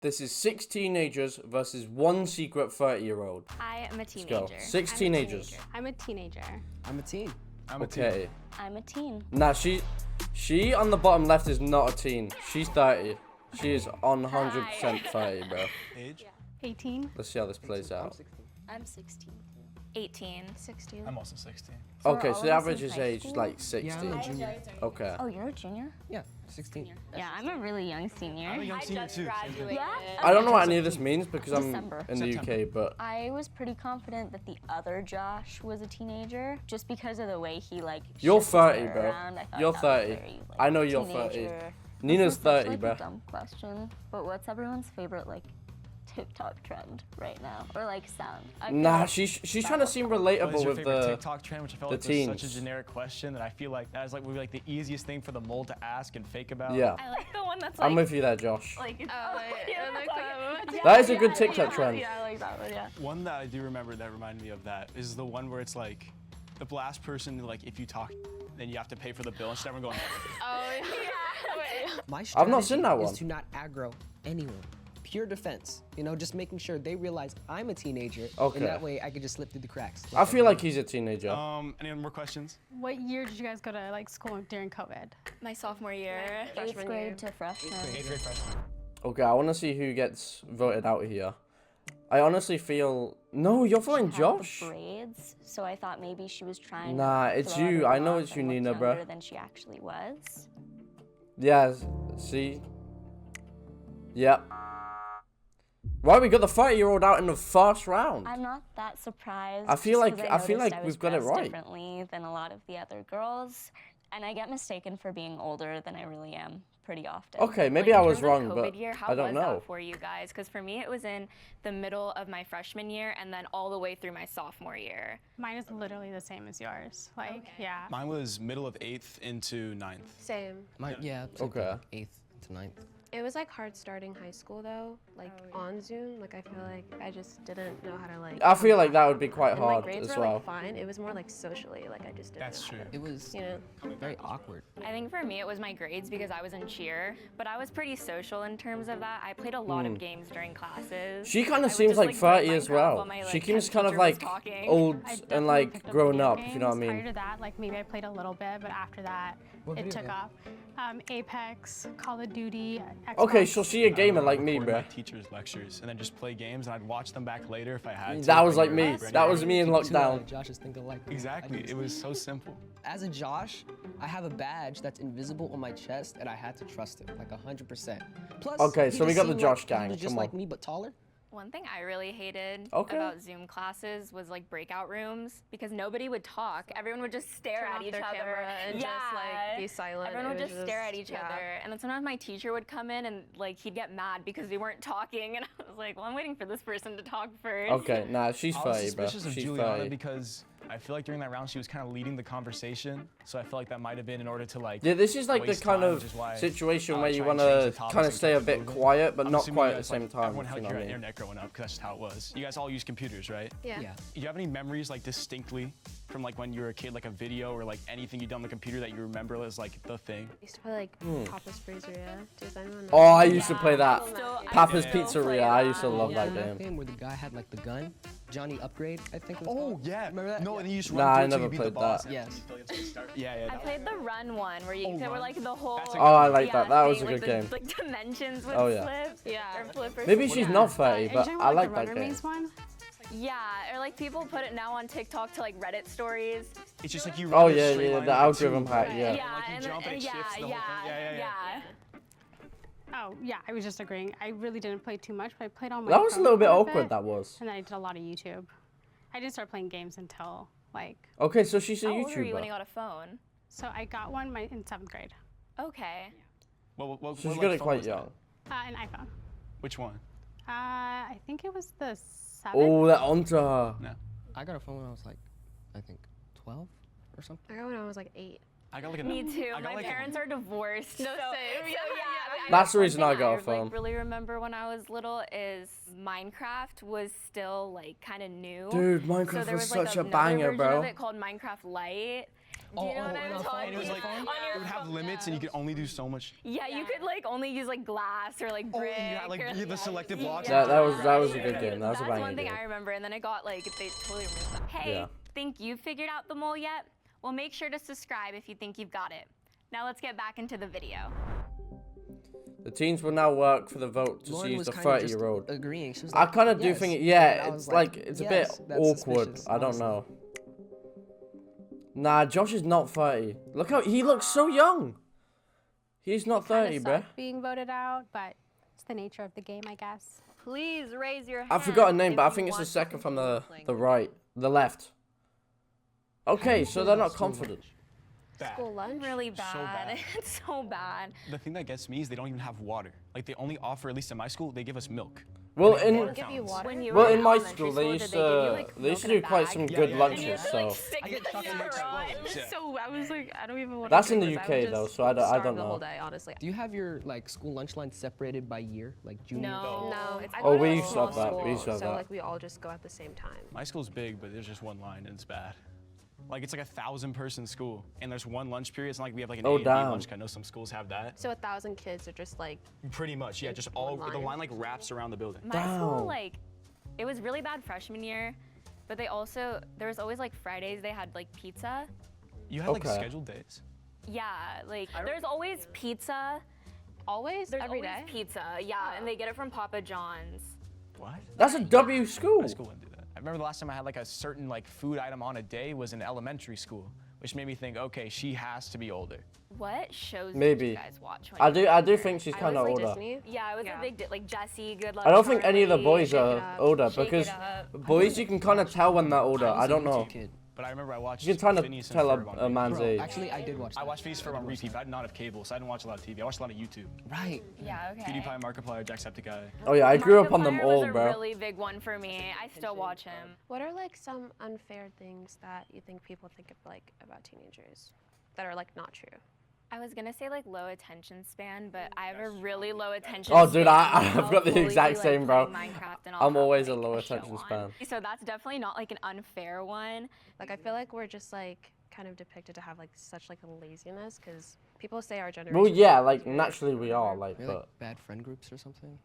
This is 6 teenagers versus 1 secret 30-year-old. I am a teenager. Let's go. 6 teenagers. I'm a teenager. I'm a teen. I'm a Okay. I'm a teen. Nah, she on the bottom left is not a teen. She's 30. She is on 100% 30, bro. Age? 18. Let's see how this plays out. I'm 16. 18. 16. I'm also 16. So Okay, we're so all the in average same is high age school? like 60. Yeah, I'm a junior. Okay. Oh, you're a junior? Yeah, 16. Yeah, I'm a really young senior. I'm a young senior too. Yeah? I don't know what any of this means because I'm December. in the UK, but I was pretty confident that the other Josh was a teenager, just because of the way he like. you're shifts his 30, hair bro. around. I thought You're that was 30. very, like, I know you're 30. teenager. Nina's This is such, 30, like, bro. a dumb question, but what's everyone's favorite like TikTok trend right now, or like sound? I feel Nah, like she's that trying to was seem probably- What is relatable your with favorite the. TikTok trend, which I felt the like was such a teens. generic question that I feel like that is like would be like the easiest thing for the mole to ask and fake about. Yeah, I like the one that's like. I'm with you there, Josh. Like it's, That is a good TikTok trend. Yeah, I like that one. Yeah. One that I do remember that reminded me of that is the one where it's like the last person, like if you talk, then you have to pay for the bill instead of everyone going. My I've not seen strategy that one. is to not aggro anyone. Pure defense. You know, just making sure they realize I'm a teenager. Okay. And that way I could just slip through the cracks. I feel like he's a teenager. Any more questions? What year did you guys go to like school during COVID? My sophomore year, 8th grade to freshman. 8th grade freshman. Okay, I want to see who gets voted out here. I honestly feel no. You're voting Had Josh. the braids, so I thought maybe she was trying. Nah, to it's throw you. everyone I know off it's you, and look Nina, bruh. younger than she actually was. Yeah. See. Yep. Right, we got the 30-year-old out in the first round. I'm not that surprised. I feel just like- 'cause I feel noticed like I was we've got it dressed right. differently than a lot of the other girls, and I get mistaken for being older than I really am pretty often. Okay, maybe Like, I in was terms of wrong, COVID but year, how I don't was know. that for you guys? Because for me, it was in the middle of my freshman year and then all the way through my sophomore year. Mine is literally the same as yours. Like, yeah. Mine was middle of 8th into 9th. Same. Yeah. Okay. 8th to 9th. It was like hard starting high school though, like on Zoom. Like I feel like I just didn't know how to like. I feel like that would be quite and my hard grades as were well. like fine. It was more like socially, like I just didn't. That's know how true. to, It was You know. very awkward. I think for me, it was my grades because I was in cheer, but I was pretty social in terms of that. I played a lot of games during classes. She kind I of would seems just, like play 30 as Minecraft well. while my, She like, seems chem kind of teacher was like talking. old I and definitely like picked up grown video up, if you know what I games. Prior mean. to that, like maybe I played a little bit, but after that, What it video took game? off. Apex, Call of Duty, Xbox. Okay, so she a gamer I like would me, record my bruh. teachers' lectures and then just play games, and I'd watch them back later if I had to. That if was I like knew me. I was ready. That was me in Two out lockdown. of Josh's think alike. Exactly. It was so simple. As a Josh, I have a badge that's invisible on my chest, and I had to trust him, like 100%. Plus, Okay, he so we just got the seemed Josh like, gang, He was just come like on. me, but taller. One thing I really hated Okay. about Zoom classes was like breakout rooms because nobody would talk. Everyone would just stare Turn at off each their other. camera and just, like, be silent. Everyone would It was just stare at each yeah. other. And then sometimes my teacher would come in and like he'd get mad because we weren't talking. And I was like, well, I'm waiting for this person to talk first. Okay, nah, she's I was 30, bro. suspicious of She's Juliana 30. because I feel like during that round she was kind of leading the conversation, so I feel like that might have been in order to like. Yeah, this is like the waste kind time, of which is why situation I where like you try and want change to the topics kind of and stay a keep bit moving. quiet, but I'm not assuming quite you at the guys, same like, time. Everyone if had you like know your what I mean. internet growing up, because that's just how it was. You guys all use computers, right? Yeah. Yeah. Do you have any memories like distinctly from like when you were a kid, like a video or like anything you done on the computer that you remember as like the thing? I used to play like Papa's Pizzeria. Does anyone know? Oh, I used to play that. I Papa's still play Pizzeria. I used to that. love Yeah, that game. game where the guy had like the gun, Johnny Upgrade, I think it was Oh called. yeah. Remember that? No, and you just Nah, run I through it till never you beat the played boss. that. Yes. Yeah. I played the run one where you Oh, there were Run. like the whole. That's a Oh, I like yeah, that. That was thing, a like good the, game. Like dimensions would Oh, yeah. flip. Yeah. Or flip or Maybe something. she's not 30, Are you but talking I about, like the that Runner game. Maze one? Yeah, or like people put it now on TikTok to like Reddit stories. It's just like you. Oh run a yeah, straight yeah, line the with algorithm two- hack, Yeah, yeah. Like you and jump and it yeah, shifts the whole thing. Yeah. Oh, yeah, I was just agreeing. I really didn't play too much, but I played on my That was a phone little bit quite awkward, that was. And then I did a lot of YouTube. I didn't start playing games until, like, Okay, so she's a How old were you when you YouTuber. got a phone? so I got one in 7th grade. Okay. What She's like, got it phone quite was that? young. An iPhone. Which one? I think it was the 7th. Oh, that onto her. No. I got a phone when I was like, I think 12 or something. I got when I was like 8. I got like a. Me too. I got My like a- parents are divorced. No, so, same. so Yeah, yeah. That's the one reason I thing got a phone. Like, really remember when I was little is Minecraft was still like kind of new. Dude, so Minecraft there was was like such a another banger, version bro. of it called Minecraft Lite. Do you know what I'm talking And it was like, about? it would have limits and you could only do so much. Yeah, you could like only use like glass or like Oh, brick. and you had like or, the selective blocks. That was a good game. That was a That's banging one thing game. I remember, and then it got like they totally removed that. Hey, Yeah. think you've figured out the mole yet? Well, make sure to subscribe if you think you've got it. Now let's get back into the video. The teens will now work for the vote to Lauren seize was the kind of just 30-year-old. agreeing. She was I like, kind of do yes. think, And yeah, I it's was like, it's a bit yes, that's awkward. suspicious, I don't honestly. know. Nah, Josh is not 30. Look how, he looks so young. He's not 30, Kinda bruh. sucked being voted out, but it's the nature of the game, I guess. Please raise your hand. I forgot a name, if but I you think it's the want to second from the continue playing. left. Okay, so they're not confident. Bad. School lunch. Really bad. bad. It's so bad. The thing that gets me is they don't even have water. Like they only offer, at least in my school, they give us milk. Well, And they have water Give you fountains. water. When you well, were in my elementary school, they did used give you, to like, they milk used to in a do quite bag? some Yeah, good yeah, lunches. yeah. So Stick I get the chocolate mix straw. explodes, It was yeah. so, I was like, I don't even want That's to in drink the this. I would UK though, just so I Starve don't the whole know. day, honestly. Do you have your like school lunch line separated by year, like junior? No, it's I Oh, go to we a used to small have that. school. We used to have so that. like we all just go at the same time. My school's big, but there's just one line and it's bad. Like it's like 1,000-person school, and there's one lunch period. It's not like we have like an Oh, A and B damn. lunch. I know some schools have that. So 1,000 kids are just like Pretty much, yeah. Just one all the line. line like wraps around the building. My school, Damn. like, it was really bad freshman year, but there was always like Fridays they had like pizza. You had like Okay. scheduled days. Yeah, like there's always pizza. always There's every always day. pizza, yeah, and they get it from Papa John's. What? That's a W school. My school wouldn't do that. I remember the last time I had like a certain like food item on a day was in elementary school, which made me think, okay, she has to be older. What shows did Maybe. you guys watch? When I you do were I do younger? think she's I kind of was like older. Disney. Yeah, I was Yeah. a big like Jessie, Good Luck. I don't think any of the Charlie, boys Shake It are Up, older Shake It because Up. boys you can kind of tell when they're older. I don't know. Kid. But I remember I watched. You can kind of Phineas and tell Ferb on a repeat. man's Bro, age. actually, I did watch that. I watched Phineas and Ferb on repeat, but I did not have cable, so I didn't watch a lot of TV. I watched a lot of YouTube. Right. Yeah, okay. PewDiePie, Markiplier, Jacksepticeye. Oh yeah, I grew up on them Markiplier all, was a bro. really big one for me. I still watch him. What are like some unfair things that you think people think of like about teenagers that are like not true? I was gonna say like low attention span, but I have a really low attention Oh, span. dude, I've I'll got the fully exact be, like, same, bro. playing Minecraft and I'll I'm have, always a like, low show attention on. span. So that's definitely not like an unfair one. Like I feel like we're just like kind of depicted to have like such like a laziness because people say our generation. Well, yeah, is like lazier. naturally we are, like, Maybe, like but bad friend groups or something.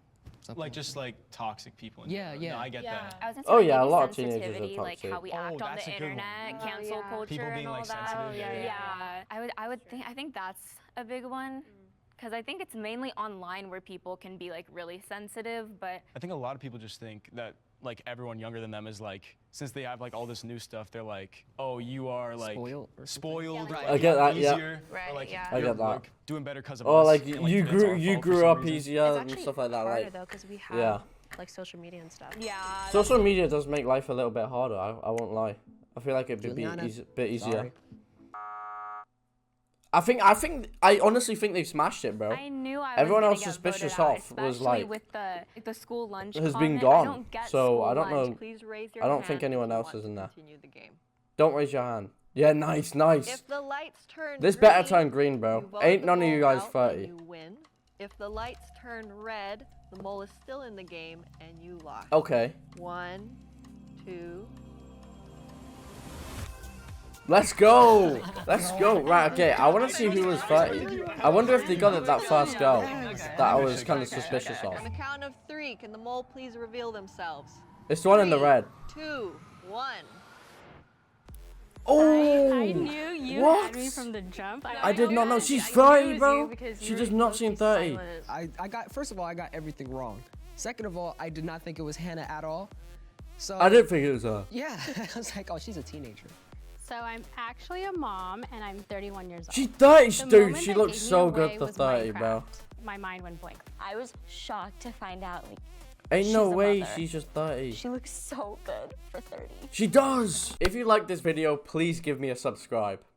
Like just like toxic people. in Yeah, general. yeah. No, I get that. I was gonna Oh, say yeah, a maybe lot of teenagers are sensitivity, like how toxic. we Oh, act on that's the a good one. internet, Oh, cancel yeah. culture, People and being, all like, that. sensitive, yeah, Yeah, I would think that's a big one. Because I think it's mainly online where people can be like really sensitive, but I think a lot of people just think that like everyone younger than them is like, since they have like all this new stuff, they're like, oh, you are like Spoiled or something? spoiled, Right. like, I get that, yeah. easier, Right, or, like, yeah. I you're, get that. like, doing better because of or us. like and, you it's our grew fault for grew some up reason. easier It's and actually stuff like that. harder Like, though because we have yeah. like social media and stuff. yeah. social media does make life a little bit harder. I won't lie. I feel like it'd be Juliana, bit easier. Sorry. I honestly think they've smashed it, bro. I knew I Everyone was else gonna get suspicious voted out, off was, especially like, with the school lunch has been comment. gone. I don't get So, school I don't lunch. know. Please raise your I don't hand think if anyone you else want is in to there. continue the game. Don't raise your hand. Yeah, nice. If the lights turn This green, better turn green, bro. you vote Ain't the none of you mole guys out 30. and you win. If the lights turn red, the mole is still in the game and you lost. Okay. 1, 2. Let's go. Let's go. Right, okay. I want to see who was 30. I wonder if they got it that first girl that I was kind of suspicious of. On the count of 3, can the mole please reveal themselves? It's the one in the 3, red. 2, 1. Oh. I knew you what? had me from the jump. I did not know. She's I 30, knew it was bro. you because She you does were not seem 30. silent. I got, first of all, I got everything wrong. Second of all, I did not think it was Hannah at all. So I didn't think it was her. Yeah, I was like, oh, she's a teenager. So I'm actually a mom, and I'm 31 years old. She's 30, The dude. moment She that looks gave me so away good for was 30, bro. Minecraft. My mind went blank. I was shocked to find out like Ain't no She's a way mother. she's just 30. she looks so good for 30. She does! If you like this video, please give me a subscribe.